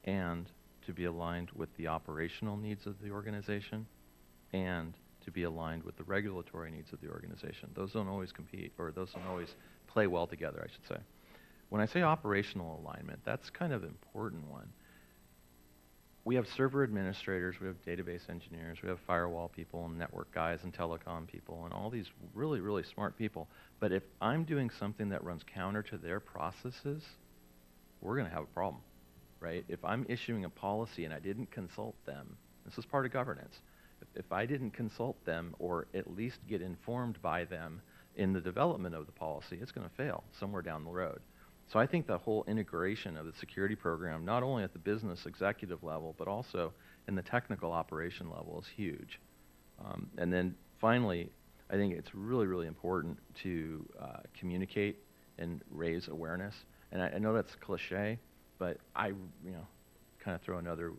and to be aligned with the operational needs of the organization and to be aligned with the regulatory needs of the organization. Those don't always compete, or those don't always play well together, I should say. When I say operational alignment, that's kind of an important one. We have server administrators, we have database engineers, we have firewall people and network guys and telecom people and all these really, really smart people. But if I'm doing something that runs counter to their processes, we're going to have a problem, right? If I'm issuing a policy and I didn't consult them, this is part of governance. If I didn't consult them or at least get informed by them in the development of the policy, it's going to fail somewhere down the road. So I think the whole integration of the security program, not only at the business executive level, but also in the technical operation level, is huge. And then finally, I think it's really, really important to communicate and raise awareness. And I know that's cliche, but I, kind of throw another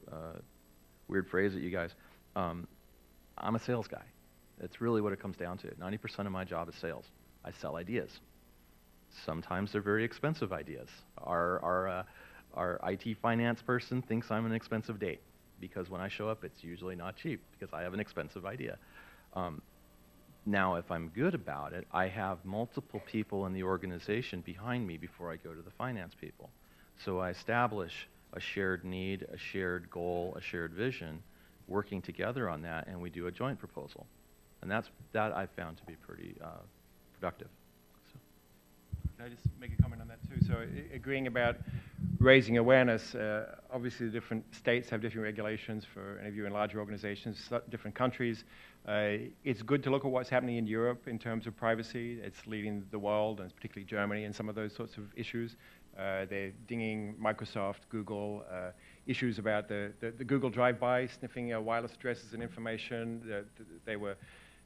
weird phrase at you guys. I'm a sales guy. That's really what it comes down to. 90% of my job is sales. I sell ideas. Sometimes they're very expensive ideas. Our IT finance person thinks I'm an expensive date because when I show up, it's usually not cheap because I have an expensive idea. Now, if I'm good about it, I have multiple people in the organization behind me before I go to the finance people. So I establish a shared need, a shared goal, a shared vision, working together on that, and we do a joint proposal. And that I found to be pretty productive. So. Can I just make a comment on that too? So agreeing about raising awareness, obviously the different states have different regulations for any of you in larger organizations, different countries. It's good to look at what's happening in Europe in terms of privacy. It's leading the world, and particularly Germany, in some of those sorts of issues. They're dinging Microsoft, Google, issues about the Google drive-by, sniffing wireless addresses and information. They were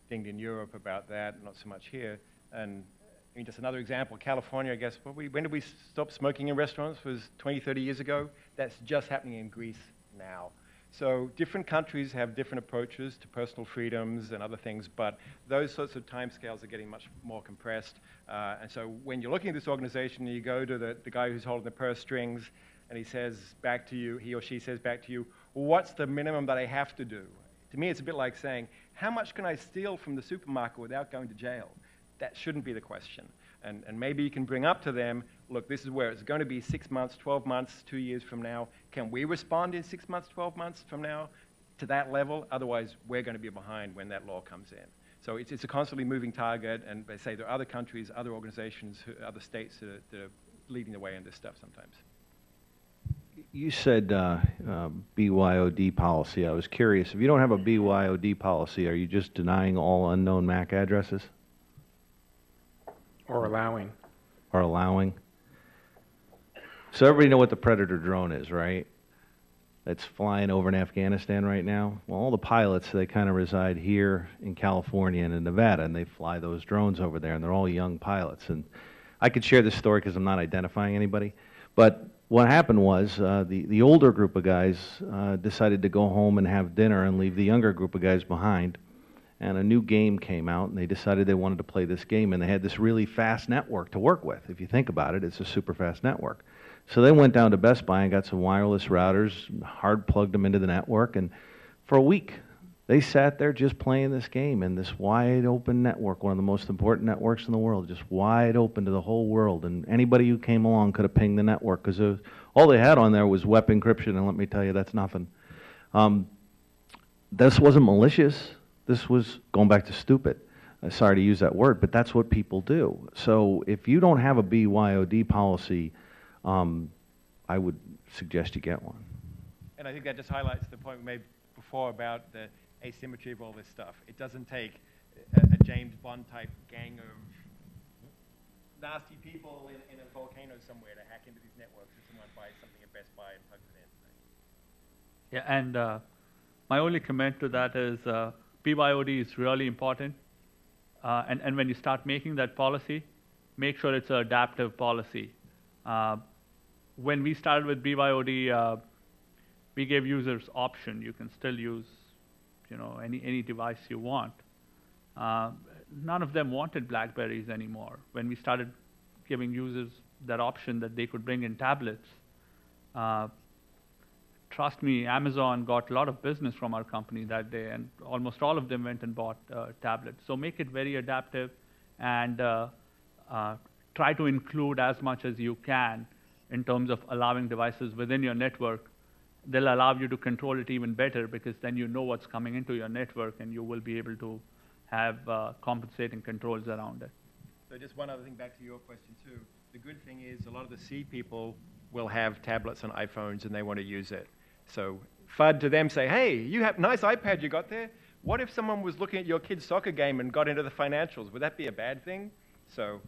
dinged in Europe about that, not so much here. And I mean, just another example, California, I guess, when did we stop smoking in restaurants? Was 20, 30 years ago? That's just happening in Greece now. So different countries have different approaches to personal freedoms and other things, but those sorts of timescales are getting much more compressed. And so when you're looking at this organization, you go to the guy who's holding the purse strings, and he says back to you, he or she says back to you, well, what's the minimum that I have to do? To me, it's a bit like saying, how much can I steal from the supermarket without going to jail? That shouldn't be the question. And maybe you can bring up to them, look, this is where it's going to be 6 months, 12 months, 2 years from now. Can we respond in 6 months, 12 months from now to that level? Otherwise, we're going to be behind when that law comes in. So it's a constantly moving target, and they say there are other countries, other organizations, other states that are leading the way in this stuff sometimes. You said BYOD policy. I was curious. If you don't have a BYOD policy, are you just denying all unknown MAC addresses? Or allowing. Or allowing? So everybody know what the Predator drone is, right? That's flying over in Afghanistan right now. Well, all the pilots, they kind of reside here in California and in Nevada, and they fly those drones over there, and they're all young pilots. And I could share this story because I'm not identifying anybody. But what happened was the older group of guys decided to go home and have dinner and leave the younger group of guys behind. And a new game came out, and they decided they wanted to play this game, and they had this really fast network to work with. If you think about it, it's a super fast network. So they went down to Best Buy and got some wireless routers, hard plugged them into the network, and for a week, they sat there just playing this game in this wide open network, one of the most important networks in the world, just wide open to the whole world. And anybody who came along could have pinged the network, because all they had on there was web encryption, and let me tell you, that's nothing. This wasn't malicious. This was going back to stupid. Sorry to use that word, but that's what people do. So if you don't have a BYOD policy, I would suggest you get one. And I think that just highlights the point we made before about the asymmetry of all this stuff. It doesn't take a James Bond type gang of nasty people in a volcano somewhere to hack into these networks if someone buys something at Best Buy and plugs it in. Yeah, and my only comment to that is BYOD is really important. And when you start making that policy, make sure it's an adaptive policy. When we started with BYOD, we gave users option. You can still use, any device you want. None of them wanted BlackBerries anymore. When we started giving users that option that they could bring in tablets, trust me, Amazon got a lot of business from our company that day, and almost all of them went and bought tablets. So make it very adaptive, and try to include as much as you can in terms of allowing devices within your network. They'll allow you to control it even better, because then you know what's coming into your network, and you will be able to have compensating controls around it. So just one other thing back to your question too. The good thing is a lot of the C people will have tablets and iPhones, and they want to use it. So FUD to them say, hey, you have a nice iPad you got there. What if someone was looking at your kid's soccer game and got into the financials? Would that be a bad thing? So,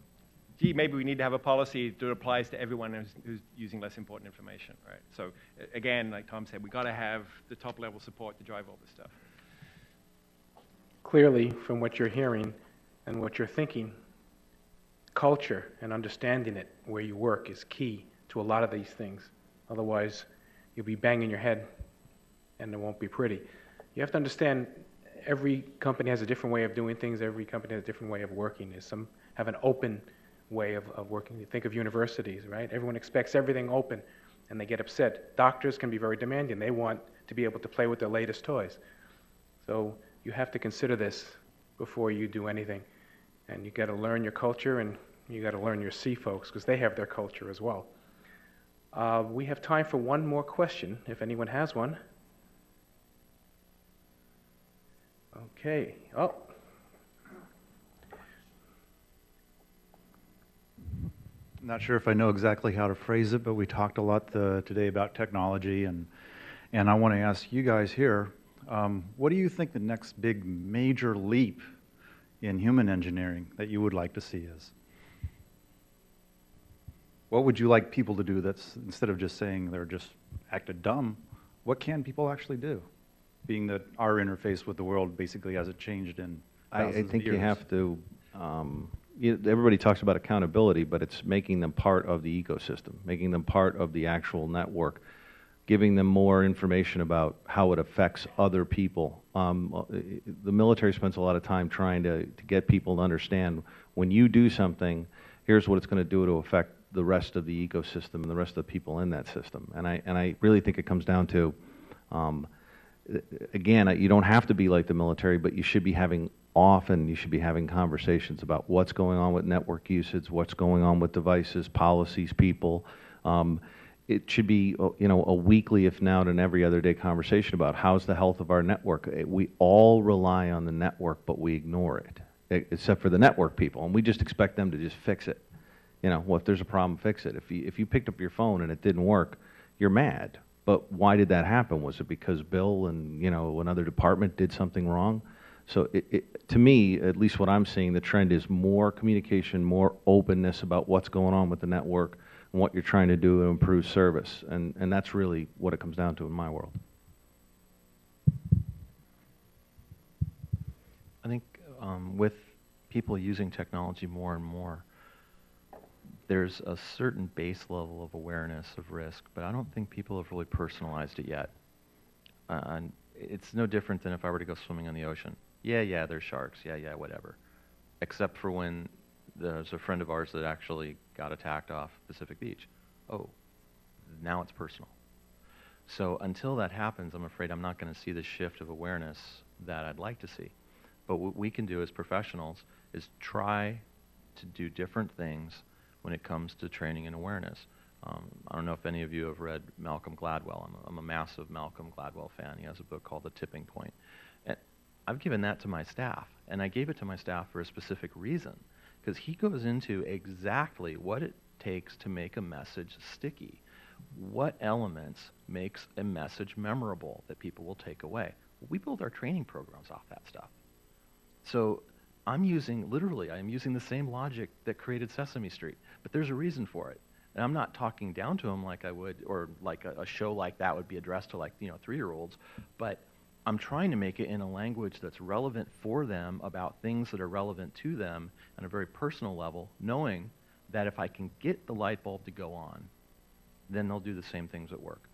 gee, maybe we need to have a policy that applies to everyone who's using less important information, right? So again, like Tom said, we've got to have the top level support to drive all this stuff. Clearly, from what you're hearing and what you're thinking, culture and understanding it where you work is key to a lot of these things. Otherwise, you'll be banging your head and it won't be pretty. You have to understand every company has a different way of doing things. Every company has a different way of working. Some have an open way of working. You think of universities, right? Everyone expects everything open, and they get upset. Doctors can be very demanding. They want to be able to play with their latest toys. So you have to consider this before you do anything. And you got to learn your culture, and you got to learn your C folks, because they have their culture as well. We have time for one more question, if anyone has one. Okay. Oh, not sure if I know exactly how to phrase it, but we talked a lot today about technology, and I want to ask you guys here, what do you think the next big major leap in human engineering that you would like to see is? What would you like people to do that's, instead of just saying they're just acted dumb, what can people actually do? Being that our interface with the world basically hasn't changed in thousands I think of years. you have to, everybody talks about accountability, but it's making them part of the ecosystem, making them part of the actual network, giving them more information about how it affects other people. The military spends a lot of time trying to get people to understand when you do something, here's what it's going to do to affect the rest of the ecosystem and the rest of the people in that system. And I really think it comes down to, again, you don't have to be like the military, but you should be having conversations about what's going on with network usage, what's going on with devices, policies, people. It should be, a weekly, if not an every other day conversation about how's the health of our network. We all rely on the network, but we ignore it, except for the network people, and we just expect them to just fix it. Well, if there's a problem, fix it. If you picked up your phone and it didn't work, you're mad. But why did that happen? Was it because Bill and, another department did something wrong? So to me, at least what I'm seeing, the trend is more communication, more openness about what's going on with the network and what you're trying to do to improve service. And that's really what it comes down to in my world. I think with people using technology more and more, there's a certain base level of awareness of risk, but I don't think people have really personalized it yet. And it's no different than if I were to go swimming in the ocean. Yeah, there's sharks. Yeah, whatever. Except for when there's a friend of ours that actually got attacked off Pacific Beach. Oh, now it's personal. So until that happens, I'm afraid I'm not going to see the shift of awareness that I'd like to see. But what we can do as professionals is try to do different things when it comes to training and awareness. I don't know if any of you have read Malcolm Gladwell. I'm a massive Malcolm Gladwell fan. He has a book called The Tipping Point. And I've given that to my staff, and I gave it to my staff for a specific reason, because he goes into exactly what it takes to make a message sticky. What elements makes a message memorable that people will take away? We build our training programs off that stuff. So I'm using the same logic that created Sesame Street, but there's a reason for it. And I'm not talking down to them like I would, or like a show like that would be addressed to 3-year-olds, but I'm trying to make it in a language that's relevant for them about things that are relevant to them on a very personal level, knowing that if I can get the light bulb to go on, then they'll do the same things at work,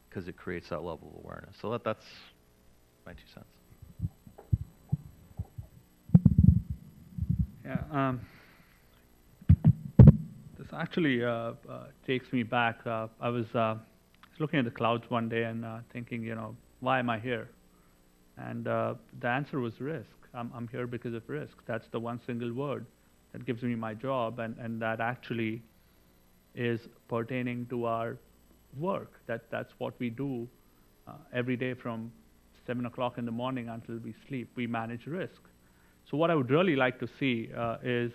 because it creates that level of awareness. So that's my 2 cents. Yeah, this actually takes me back. I was looking at the clouds one day and thinking, why am I here? And the answer was risk. I'm here because of risk. That's the one single word that gives me my job, and that actually is pertaining to our work. That's what we do every day from 7 o'clock in the morning until we sleep. We manage risk. So what I would really like to see is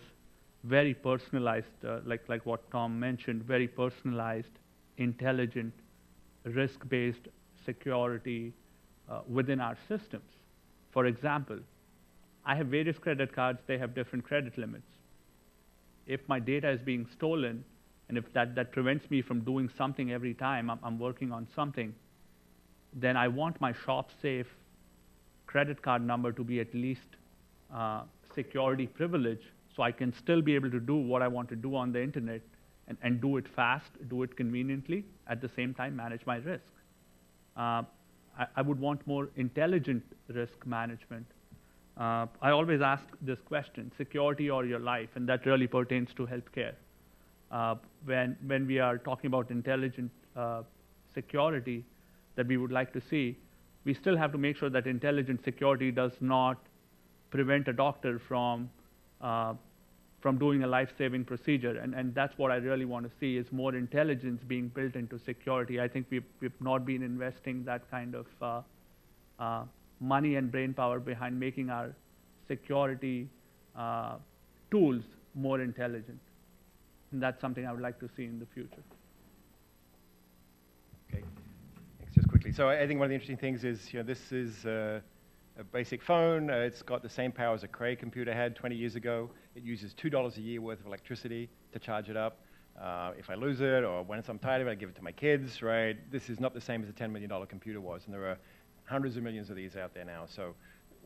very personalized, like what Tom mentioned, very personalized, intelligent, risk-based security within our systems. For example, I have various credit cards, they have different credit limits. If my data is being stolen, and if that prevents me from doing something every time I'm working on something, then I want my shop-safe credit card number to be at least security privilege, so I can still be able to do what I want to do on the internet and do it fast, do it conveniently, at the same time manage my risk. I would want more intelligent risk management. I always ask this question, security or your life, and that really pertains to healthcare. When we are talking about intelligent security that we would like to see, we still have to make sure that intelligent security does not prevent a doctor from doing a life-saving procedure. And that's what I really want to see, is more intelligence being built into security. I think we've not been investing that kind of money and brain power behind making our security tools more intelligent. And that's something I would like to see in the future. Okay. Thanks. Just quickly. So I think one of the interesting things is, this is a basic phone. It's got the same power as a Cray computer had 20 years ago. It uses $2 a year worth of electricity to charge it up. If I lose it or when I'm tired of it, I give it to my kids, right? This is not the same as a $10 million computer was, and there are hundreds of millions of these out there now. So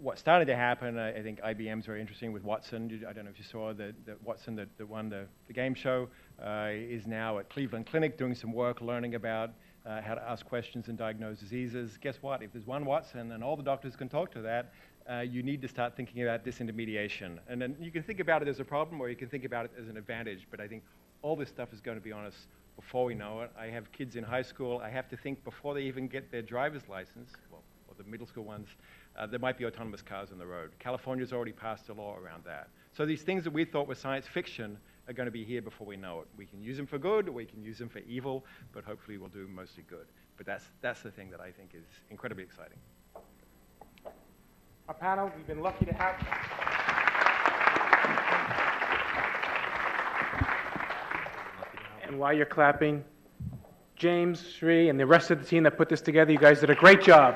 what's starting to happen, I think IBM's very interesting with Watson. I don't know if you saw that Watson that won the game show is now at Cleveland Clinic doing some work learning about how to ask questions and diagnose diseases. Guess what? If there's one Watson and all the doctors can talk to that, you need to start thinking about disintermediation. And then you can think about it as a problem or you can think about it as an advantage, but I think all this stuff is going to be on us before we know it. I have kids in high school. I have to think before they even get their driver's license, well, or the middle school ones, there might be autonomous cars on the road. California's already passed a law around that. So these things that we thought were science fiction are going to be here before we know it. We can use them for good, or we can use them for evil, but hopefully we'll do mostly good. But that's the thing that I think is incredibly exciting. Our panel, we've been lucky to have. And while you're clapping, James, Sri, and the rest of the team that put this together, you guys did a great job.